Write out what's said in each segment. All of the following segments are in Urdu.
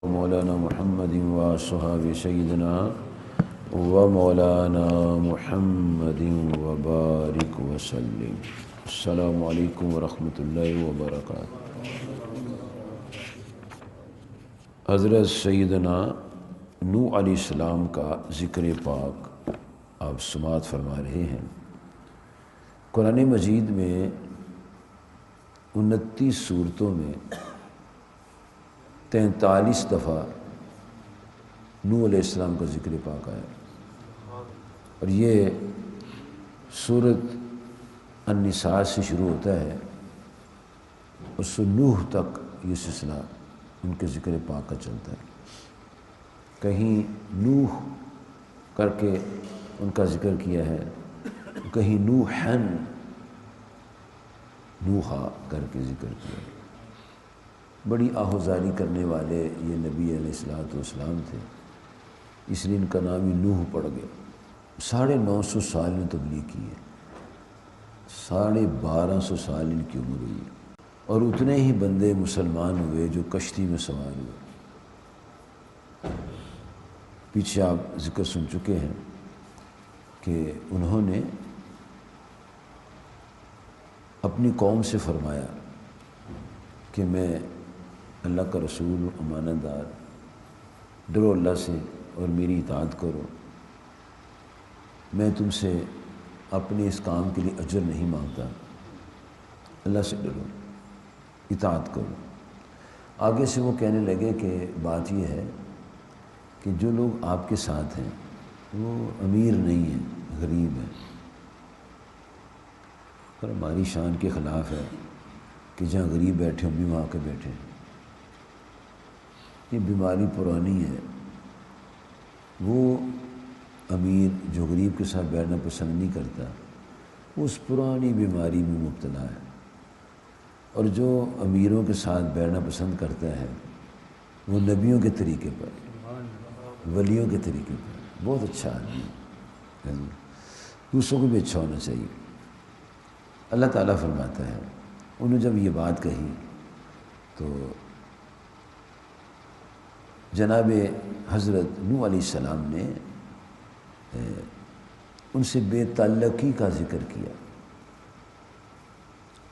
مولانا محمد و صحاب سیدنا و مولانا محمد و بارک وسلم۔ السلام علیکم ورحمۃ اللہ وبرکاتہ۔ حضرت سیدنا نوح علیہ السلام کا ذکر پاک آپ سماعت فرما رہے ہیں۔ قرآن مجید میں 29 صورتوں میں 43 دفعہ نوح علیہ السلام کا ذکر پاک آیا، اور یہ سورۃ النساء سے شروع ہوتا ہے اور سو نوح تک یہ سلسلہ ان کے ذکر پاک کا چلتا ہے۔ کہیں نوح کر کے ان کا ذکر کیا ہے، کہیں نوحن نوحا کر کے ذکر کیا ہے۔ بڑی آہوزاری کرنے والے یہ نبی علیہ السلام تھے، اس لیے ان کا نام ہی نوح پڑ گیا۔ 950 سال میں تبلیغ کی ہے، 1250 سال ان کی عمر ہوئی ہے، اور اتنے ہی بندے مسلمان ہوئے جو کشتی میں سوار ہوئے۔ پیچھے آپ ذکر سن چکے ہیں کہ انہوں نے اپنی قوم سے فرمایا کہ میں اللہ کا رسول امانت دار، ڈرو اللہ سے اور میری اطاعت کرو، میں تم سے اپنے اس کام کے لیے اجر نہیں مانگتا، اللہ سے ڈرو، اطاعت کرو۔ آگے سے وہ کہنے لگے کہ بات یہ ہے کہ جو لوگ آپ کے ساتھ ہیں وہ امیر نہیں ہیں، غریب ہیں، اور ہماری شان کے خلاف ہے کہ جہاں غریب بیٹھے ہم بھی وہاں کے بیٹھے ہیں۔ یہ بیماری پرانی ہے۔ وہ امیر جو غریب کے ساتھ بیٹھنا پسند نہیں کرتا، وہ اس پرانی بیماری میں مبتلا ہے، اور جو امیروں کے ساتھ بیٹھنا پسند کرتا ہے وہ نبیوں کے طریقے پر، ولیوں کے طریقے پر بہت اچھا آدمی ہے، دوسروں کو بھی اچھا ہونا چاہیے۔ اللہ تعالیٰ فرماتا ہے، انہوں نے جب یہ بات کہی تو جناب حضرت نوح علیہ السلام نے ان سے بے تعلقی کا ذکر کیا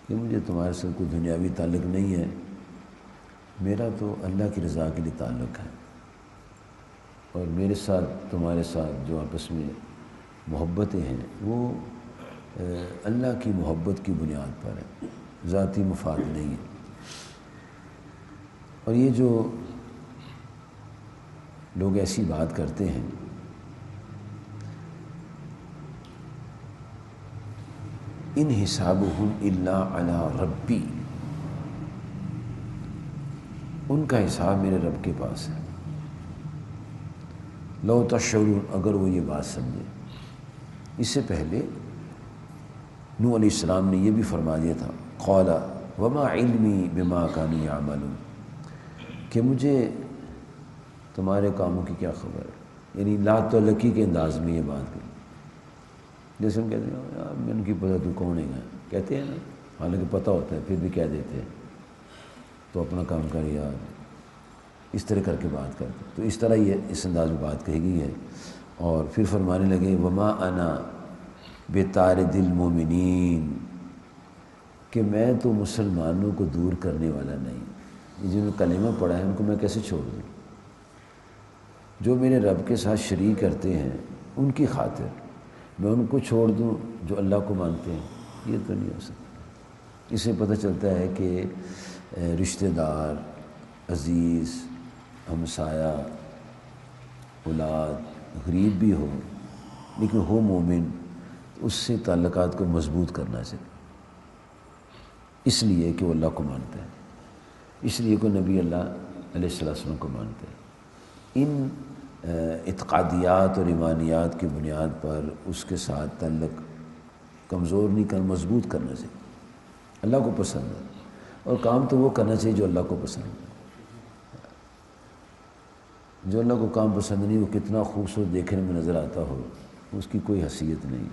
کہ مجھے تمہارے ساتھ کوئی دنیاوی تعلق نہیں ہے، میرا تو اللہ کی رضا کے لیے تعلق ہے، اور میرے ساتھ تمہارے ساتھ جو آپس میں محبتیں ہیں وہ اللہ کی محبت کی بنیاد پر ہے، ذاتی مفاد نہیں ہے۔ اور یہ جو لوگ ایسی بات کرتے ہیں، ان حسابہم الا علی ربی، ان کا حساب میرے رب کے پاس ہے۔ لو تشعرون، اگر وہ یہ بات سمجھے۔ اس سے پہلے نوح علیہ السلام نے یہ بھی فرما دیا تھا، قال وما علمی بما کانوا یعملون، کہ مجھے تمہارے کاموں کی کیا خبر ہے، یعنی لا تعلقی کے انداز میں یہ بات کی۔ جیسے ہم کہتے ہیں یار میں ان کی پتہ تو کون ہے گا، کہتے ہیں نا، حالانکہ پتہ ہوتا ہے پھر بھی کہہ دیتے ہیں تو اپنا کام کر یار، اس طرح کر کے بات کرتے، تو اس طرح یہ اس انداز میں بات کہی گئی ہے۔ اور پھر فرمانے لگے وما انا بطارد المؤمنین، کہ میں تو مسلمانوں کو دور کرنے والا نہیں، جنہوں نے کلمہ پڑھا ہے ان کو میں کیسے چھوڑ دوں؟ جو میرے رب کے ساتھ شریک کرتے ہیں ان کی خاطر میں ان کو چھوڑ دوں جو اللہ کو مانتے ہیں، یہ تو نہیں ہو سکتا۔ اس سے پتہ چلتا ہے کہ رشتہ دار، عزیز، ہمسایہ، اولاد غریب بھی ہو لیکن ہو مومن، اس سے تعلقات کو مضبوط کرنا چاہیے، اس لیے کہ وہ اللہ کو مانتا ہے، اس لیے کہ نبی اللہ علیہ السلام کو مانتا ہے۔ ان اعتقادیات اور ایمانیات کی بنیاد پر اس کے ساتھ تعلق کمزور نہیں کرنا، مضبوط کرنا چاہیے۔ اللہ کو پسند ہے، اور کام تو وہ کرنا چاہیے جو اللہ کو پسند ہے۔ جو اللہ کو کام پسند نہیں، وہ کتنا خوبصورت دیکھنے میں نظر آتا ہو، اس کی کوئی حیثیت نہیں،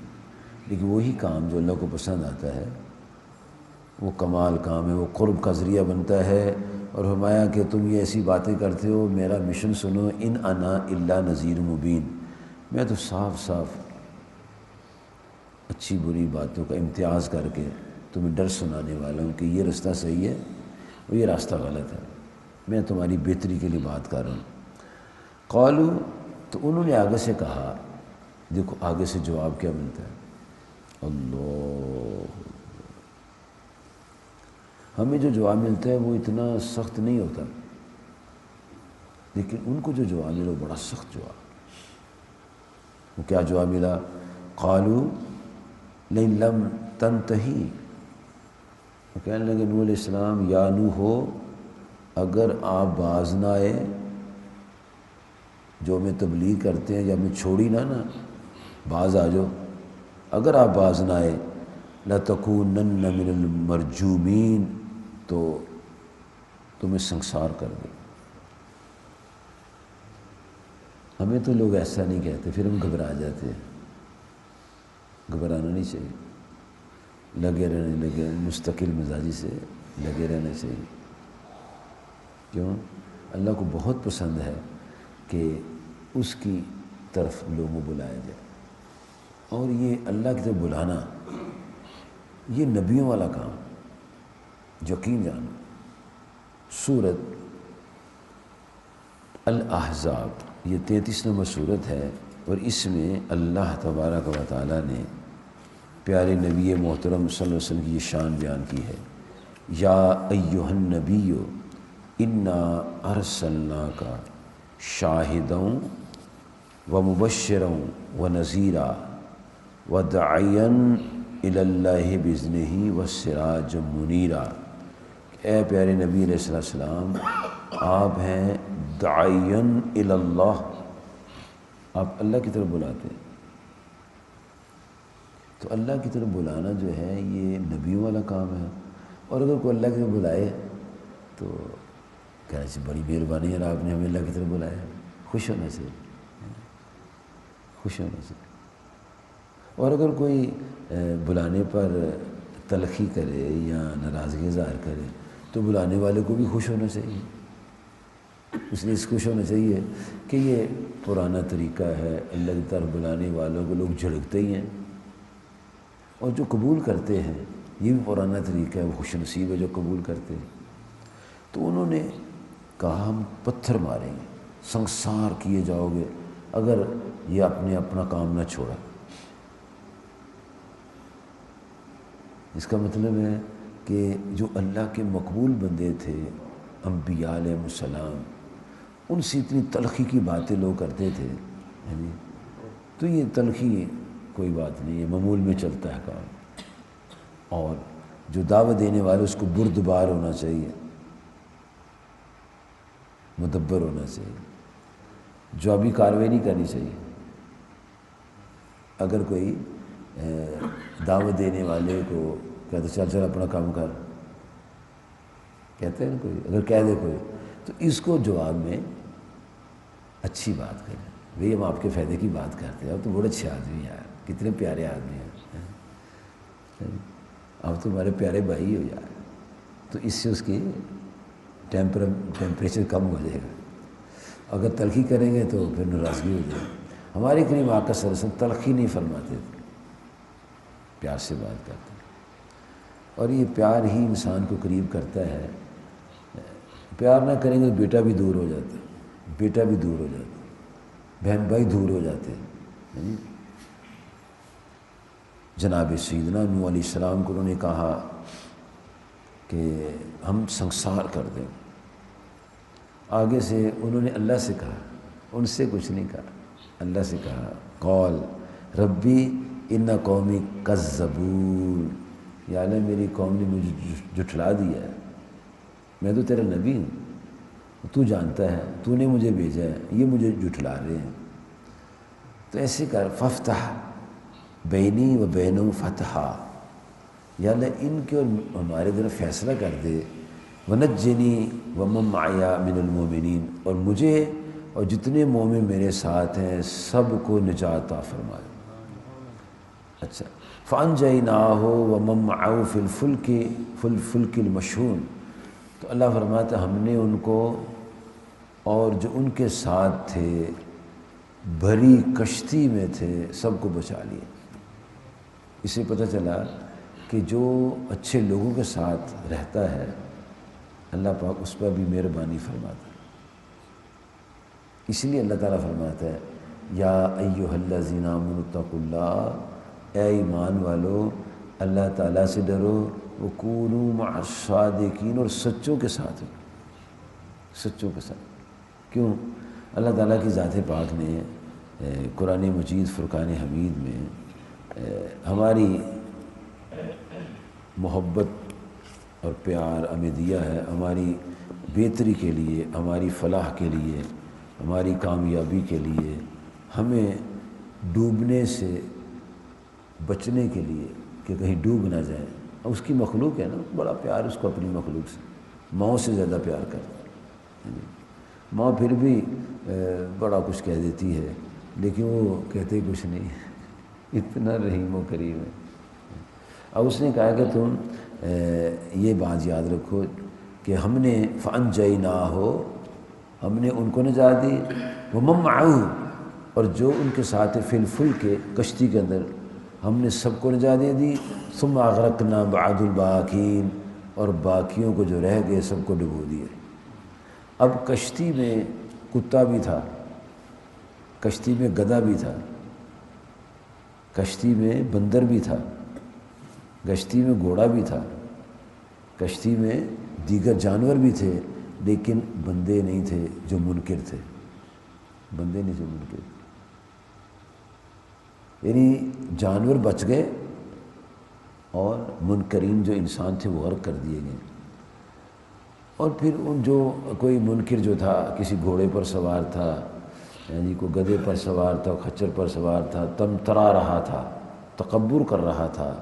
لیکن وہی کام جو اللہ کو پسند آتا ہے وہ کمال کام ہے، وہ قرب کا ذریعہ بنتا ہے، اور فرمایا کہ تم یہ ایسی باتیں کرتے ہو، میرا مشن سنو، ان انا الا نذیر مبین، میں تو صاف صاف اچھی بری باتوں کا امتیاز کر کے تمہیں ڈر سنانے والا ہوں کہ یہ راستہ صحیح ہے اور یہ راستہ غلط ہے، میں تمہاری بہتری کے لیے بات کر رہا ہوں۔ قالو، تو انہوں نے آگے سے کہا، دیکھو آگے سے جواب کیا ملتا ہے، اللہ، ہمیں جو جواب ملتا ہے وہ اتنا سخت نہیں ہوتا، لیکن ان کو جو جواب ملا وہ بڑا سخت جواب۔ وہ کیا جواب ملا؟ قالو لئن لم تنتہی، وہ کہنے لگے نوح علیہ السلام، یا نوح ہو، اگر آپ باز نہ آئے، جو ہمیں تبلیغ کرتے ہیں یا ہمیں چھوڑی نہ باز آ جاؤ، اگر آپ باز نہ آئے، لَتَكُونَنَّ مِنَ الْمَرْجُومِينَ، تو تمہیں سنسار کر دے۔ ہمیں تو لوگ ایسا نہیں کہتے، پھر ہم گھبرا جاتے ہیں، گھبرانا نہیں چاہیے، لگے مستقل مزاجی سے لگے رہنا چاہیے۔ کیوں؟ اللہ کو بہت پسند ہے کہ اس کی طرف لوگوں کو بلایا جائے، اور یہ اللہ کی طرف بلانا یہ نبیوں والا کام، یقین جانو۔ سورۃ الاحزاب یہ 33 نمبر سورت ہے، اور اس میں اللہ تبارک و تعالیٰ نے پیارے نبی محترم صلی اللہ علیہ وسلم کی یہ شان بیان کی ہے، یا ایہا النبی انا ارسلناک شاہدا و مبشرا و نذیرا و داعیا الی اللہ باذنہ و سراجا منیرا۔ اے پیارے نبی علیہ السلام، آپ ہیں داعیا الی اللہ، آپ اللہ کی طرف بلاتے ہیں۔ تو اللہ کی طرف بلانا جو ہے یہ نبیوں والا کام ہے، اور اگر کوئی اللہ کی طرف بلائے تو کہنا چاہیے بڑی مہربانی ہے آپ نے ہمیں اللہ کی طرف بلایا، خوش ہونا چاہیے، خوش ہونا چاہیے۔ اور اگر کوئی بلانے پر تلخی کرے یا ناراضگی ظاہر کرے تو بلانے والے کو بھی خوش ہونا چاہیے، اس لیے اس خوش ہونا چاہیے کہ یہ پرانا طریقہ ہے، اللہ کی طرف بلانے والوں کو لوگ جھڑکتے ہی ہیں، اور جو قبول کرتے ہیں یہ بھی پرانا طریقہ ہے، وہ خوش نصیب ہے جو قبول کرتے ہیں۔ تو انہوں نے کہا ہم پتھر ماریں گے، سنسار کیے جاؤ گے اگر یہ اپنا کام نہ چھوڑا۔ اس کا مطلب ہے کہ جو اللہ کے مقبول بندے تھے انبیاء علیہ السلام، ان سے اتنی تلخی کی باتیں لوگ کرتے تھے، تو یہ تلخی کوئی بات نہیں ہے، معمول میں چلتا ہے کام، اور جو دعوت دینے والے اس کو بردبار ہونا چاہیے، مدبر ہونا چاہیے، جوابی کارروائی نہیں کرنی چاہیے۔ اگر کوئی دعوت دینے والے کو کہتے چل چل اپنا کام کر، کہتے ہیں نا کوئی، اگر کہہ دے کوئی تو اس کو جواب میں اچھی بات کریں، بھئی ہم آپ کے فائدے کی بات کرتے ہیں، آپ تو بڑے اچھے آدمی ہیں، کتنے پیارے آدمی ہیں، آپ تو ہمارے پیارے بھائی ہو یار، تو اس سے اس کی ٹیمپریچر کم ہو جائے گا۔ اگر تلخی کریں گے تو پھر ناراضگی ہو جائے گی۔ ہمارے کریم آقا صلی اللہ علیہ وسلم تلخی نہیں فرماتے تھے، پیار سے بات کرتے ہیں، اور یہ پیار ہی انسان کو قریب کرتا ہے۔ پیار نہ کریں گے تو بیٹا بھی دور ہو جاتا ہے، بیٹا بھی دور ہو جاتا ہے، بہن بھائی دور ہو جاتے ہیں۔ جناب سیدنا نوح علیہ السلام کو انہوں نے کہا کہ ہم سنسار کر دیں، آگے سے انہوں نے اللہ سے کہا، ان سے کچھ نہیں کہا، اللہ سے کہا قال ربی ان قومی کذبون، یا اللہ میری قوم نے مجھے جھٹلا دیا ہے، میں تو تیرا نبی ہوں، تو جانتا ہے، تو نے مجھے بھیجا ہے، یہ مجھے جھٹلا رہے ہیں۔ تو ایسے کر ففتح بینی و بینہم فتحا، یا اللہ ان کے اور ہمارے در فیصلہ کر دے، ونجنی ومن معی من المؤمنین، اور مجھے اور جتنے مومن میرے ساتھ ہیں سب کو نجات عطا فرمائے۔ اچھا، فانجیناہ ومن معہ فی الفلک المشحون، تو اللہ فرماتا ہے ہم نے ان کو اور جو ان کے ساتھ تھے بھری کشتی میں تھے سب کو بچا لیا۔ اس سے پتہ چلا کہ جو اچھے لوگوں کے ساتھ رہتا ہے اللہ پاک اس پر بھی مہربانی فرماتا ہے۔ اس لیے اللہ تعالیٰ فرماتا ہے یا ایھا الذین آمنوا اتقوا اللہ، اے ایمان والو اللہ تعالیٰ سے ڈرو، وکونوا مع الصادقین، اور سچوں کے ساتھ رہو، سچوں کے ساتھ۔ کیوں؟ اللہ تعالیٰ کی ذات پاک نے قرآن مجید فرقان حمید میں ہماری محبت اور پیار ہمیں دیا ہے، ہماری بہتری کے لیے، ہماری فلاح کے لیے، ہماری کامیابی کے لیے، ہمیں ڈوبنے سے بچنے کے لیے کہ کہیں ڈوب نہ جائیں۔ اس کی مخلوق ہے نا، بڑا پیار اس کو اپنی مخلوق سے، ماؤں سے زیادہ پیار کرتا ہے۔ ماں پھر بھی بڑا کچھ کہہ دیتی ہے لیکن وہ کہتے کچھ نہیں، اتنا رحیم و کریم ہے۔ اب اس نے کہا کہ تم یہ بات یاد رکھو کہ ہم نے فَأَنْجَيْنَاهُ، ہم نے ان کو نجات دی، وَمَن مَّعَهُ، اور جو ان کے ساتھ فِي الْفُلْكِ، کشتی کے اندر ہم نے سب کو نجات دی، ثُمَّ أَغْرَقْنَا بَعْدُ الْبَاقِينَ، اور باقیوں کو جو رہ گئے سب کو ڈبو دیے۔ اب کشتی میں کتا بھی تھا، کشتی میں گدھا بھی تھا، کشتی میں بندر بھی تھا، کشتی میں گھوڑا بھی تھا، کشتی میں دیگر جانور بھی تھے، لیکن بندے نہیں تھے جو منکر تھے، بندے نہیں تھے منکر، یعنی جانور بچ گئے اور منکرین جو انسان تھے وہ غرق کر دیے گئے۔ اور پھر ان جو کوئی منکر جو تھا کسی گھوڑے پر سوار تھا، یعنی کوئی گدھے پر سوار تھا، کھچر پر سوار تھا، تم ترا رہا تھا، تکبر کر رہا تھا،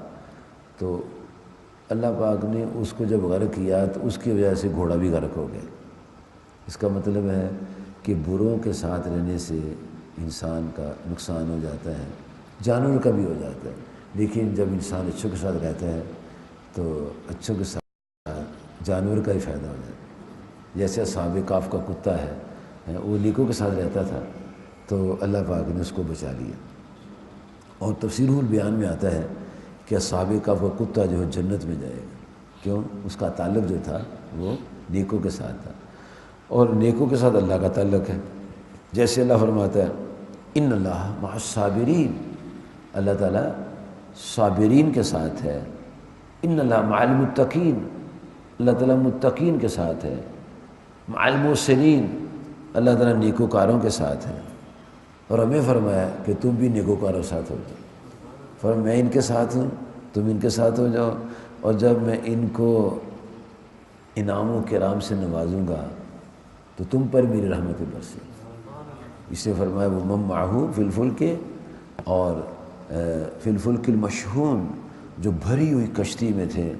تو اللہ پاک نے اس کو جب غرق کیا تو اس کی وجہ سے گھوڑا بھی غرق ہو گیا۔ اس کا مطلب ہے کہ بروں کے ساتھ رہنے سے انسان کا نقصان ہو جاتا ہے، جانور کا بھی ہو جاتا ہے، لیکن جب انسان اچھوں کے ساتھ رہتا ہے تو اچھوں کے ساتھ جانور کا ہی فائدہ ہو جاتا ہے۔ جیسے اصحاب کہف کا کتا ہے، وہ نیکوں کے ساتھ رہتا تھا تو اللہ پاک نے اس کو بچا لیا۔ اور تفسیر البیان میں آتا ہے کہ اصحاب کہف کا کتا جو ہے جنت میں جائے گا، کیوں؟ اس کا تعلق جو تھا وہ نیکوں کے ساتھ تھا، اور نیکوں کے ساتھ اللہ کا تعلق ہے۔ جیسے اللہ فرماتا ہے ان اللہ مع الصابرین، اللہ تعالیٰ صابرین کے ساتھ ہے، ان اللہ مع المتقین، اللہ تعالیٰ متقین کے ساتھ ہے، مع المحسنین، اللہ تعالیٰ نیکوکاروں کے ساتھ ہے۔ اور ہمیں فرمایا کہ تم بھی نیکوکاروں کے ساتھ ہو جاؤ، فرمایا میں ان کے ساتھ ہوں تم ان کے ساتھ ہو جاؤ، اور جب میں ان کو انعام و کرام سے نوازوں گا تو تم پر میری رحمت برسے۔ اس نے فرمایا وَمَن مَّعَهُ فِي الْفُلْكِ، اور فِي الْفُلْكِ الْمَشْحُونِ، جو بھری ہوئی کشتی میں تھے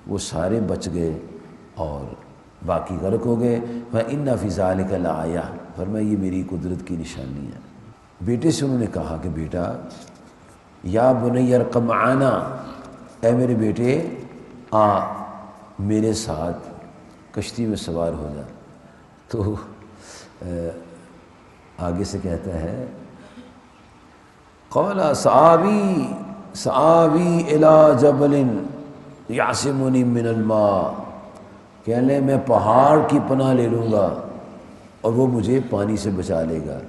وہ سارے بچ گئے اور باقی غرق ہو گئے۔ فَإِنَّ فِي ذَلِكَ لَآیَةً، فرمایا یہ میری قدرت کی نشانی ہے۔ بیٹے سے انہوں نے کہا کہ بیٹا یا بنی ارکب معنا، اے میرے بیٹے آ میرے ساتھ کشتی میں سوار ہو جا۔ تو آگے سے کہتا ہے قال سآوی الی جبل یعصمنی من الماء، کہنے لے میں پہاڑ کی پناہ لے لوں گا اور وہ مجھے پانی سے بچا لے گا۔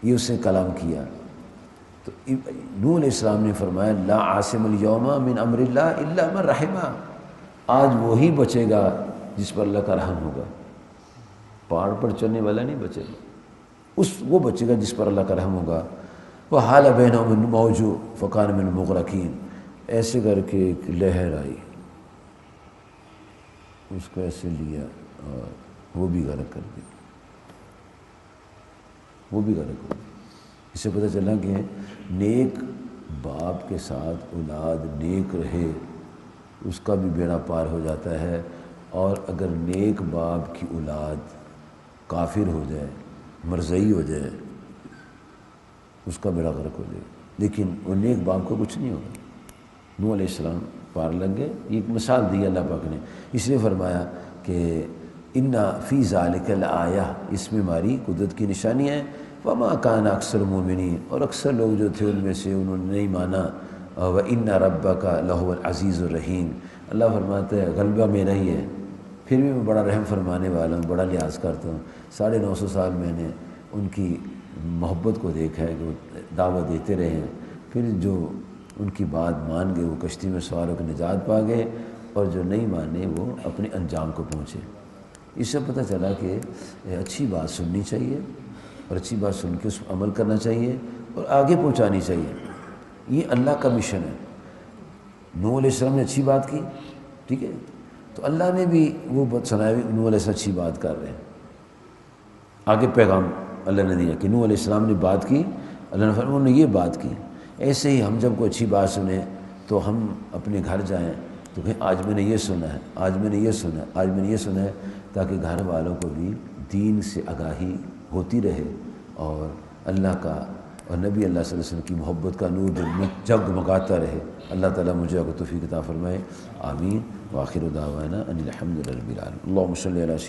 یہ اس نے کلام کیا۔ تو نوح علیہ السلام نے فرمایا لا عاصم اليوم من امر اللہ الا من رحمہ، آج وہی بچے گا جس پر اللہ کا رحم ہوگا، پہاڑ پر چلنے والا نہیں بچے گا، وہ بچے گا جس پر اللہ کا رحم ہوگا۔ وحال بینہم الموج فکان من المغرقین، ایسے کر کے ایک لہر آئی، اس کو ایسے لیا اور وہ بھی غرق کر دیا، وہ بھی غرق ہو گیا۔ اس سے پتہ چلا کہ نیک باپ کے ساتھ اولاد نیک رہے اس کا بھی بیڑا پار ہو جاتا ہے، اور اگر نیک باپ کی اولاد کافر ہو جائے، مرزئی ہو جائے، اس کا بیڑا غرق ہو جائے، لیکن وہ نیک باپ کو کچھ نہیں ہوگا۔ نوح علیہ السلام پار لگ گئے۔ یہ ایک مثال دی اللہ پاک نے، اس لیے فرمایا کہ انا فی ذالک لآیہ، اس میں ہماری قدرت کی نشانی ہے۔ وما کان اکثر مومنین، اور اکثر لوگ جو تھے ان میں سے انہوں نے نہیں مانا۔ وَإِنَّ رَبَّكَ لَهُوَ الْعَزِيزُ الرَّحِيمُ، اللہ فرماتا ہے غلبہ میرا ہی ہے، پھر بھی میں بڑا رحم فرمانے والا ہوں، بڑا لحاظ کرتا ہوں۔ 950 سال میں نے ان کی محبت کو دیکھا ہے کہ وہ دعوت دیتے رہے ہیں، پھر جو ان کی بات مان گئے وہ کشتی میں سوار ہو کے نجات پا گئے، اور جو نہیں مانے وہ اپنے انجام کو پہنچے۔ اس سے پتہ چلا کہ اچھی بات سننی چاہیے، اور اچھی بات سن کے اس پر عمل کرنا چاہیے اور آگے پہنچانی چاہیے۔ یہ اللہ کا مشن ہے۔ نوح علیہ السلام نے اچھی بات کی، ٹھیک ہے، تو اللہ نے بھی وہ سنایا، نوح علیہ السلام اچھی بات کر رہے ہیں، آگے پیغام اللہ نے دیا کہ نوح علیہ السلام نے بات کی، اللہ نے فرمایا انہوں نے یہ بات کی۔ ایسے ہی ہم جب کوئی اچھی بات سنیں تو ہم اپنے گھر جائیں تو کہیں آج میں نے یہ سنا ہے، آج میں نے یہ سنا ہے، آج میں نے یہ سنا ہے، تاکہ گھر والوں کو بھی دین سے آگاہی ہوتی رہے، اور اللہ کا اور نبی اللہ صلی اللہ علیہ وسلم کی محبت کا نور دل میں جگمگاتا رہے۔ اللہ تعالیٰ مجھے کو توفیق عطا فرمائے، آمین۔ وآخر دعوانا ان الحمد للہ رب العالمین۔ اللہم صلی علی سیدنا